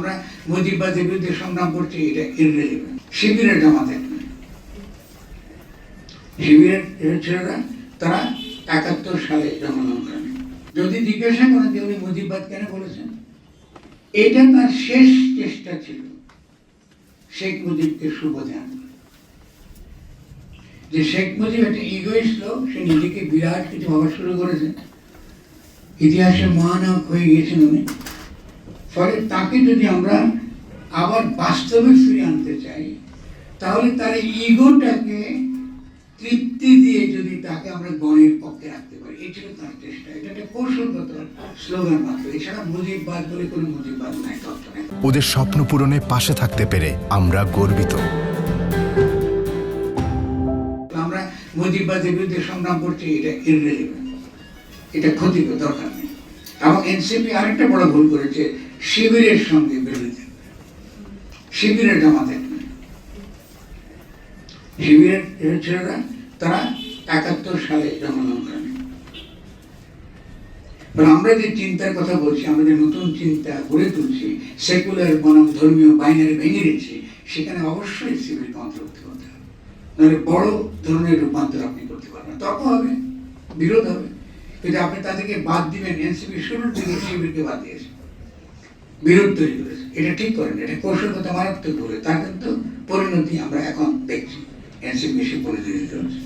আমরা মুজিববাদের বিরুদ্ধে সংগ্রাম করছি, এটা ইররিলেভেন্ট। শিবিরের জামাতে শিবিরের ছেলেরা তারা ৭১ সালে জন্মগ্রহণ করেন। যদি জিজ্ঞাসা করেন যে উনি মুজিববাদ কেন বলেছেন, এটা তার শেষ চেষ্টা ছিল শেখ মুজিবকে সুবোধে আনবে। যে শেখ মুজিব একটা ইগোইস্ট লোক, সে নিজেকে বিরাট কিছু ভাবা শুরু করেছে, ইতিহাসে মহানায়ক হয়ে গিয়েছেন উনি। ফলে তাকে যদি আমরা আবার বাস্তবে ফিরে আনতে চাই, তাহলে তার ইগোটাকে তৃপ্তি দিয়ে যদি তাকে আমরা গণের পক্ষে রাখতে পারি, এই ছিল তার চেষ্টা। এটা একটা কৌশলগত স্লোগান মাত্র, এছাড়া মুজিববাদ বলে কোনো মুজিববাদ নাই, তত্ত্ব নাই। ওদের স্বপ্ন পূরণে পাশে থাকতে পেরে আমরা গর্বিত। আমরা মুজিববাদের বিরুদ্ধে সংগ্রাম করছি, এটা ইররিলেভেন্ট, এটা ক্ষতিকর, দরকার নেই। এবং এনসিপি আরেকটা বড় ভুল করেছে, শিবিরের সঙ্গে বিরোধিতা, শিবিরের জামাতে শিবিরের ছেলেরা তারা ৭১ সালে জন্মগ্রহণ করেন। আমরা যে চিন্তার কথা বলছি, আমরা যে নতুন চিন্তা গড়ে তুলছি, সেকুলার বনাম ধর্মীয় বাইনারি ভেঙে দিচ্ছি, সেখানে অবশ্যই শিবিরকে অন্তর্ভুক্ত করতে হবে, নাহলে বড় ধরনের রূপান্তর আপনি করতে পারবেন। তর্ক হবে, বিরোধ হবে, কিন্তু আপনি তাদেরকে বাদ দিবেন। এনসিপি শুরুর দিকে শিবিরকে বাদ দিয়েছে, বিরোধ তৈরি করেছে, এটা ঠিক করেন, এটা কৌশলগত মারাত্মক বলে। তার কিন্তু পরিণতি আমরা এখন দেখছি, এনসিপি বেশি পরিণতি হচ্ছে।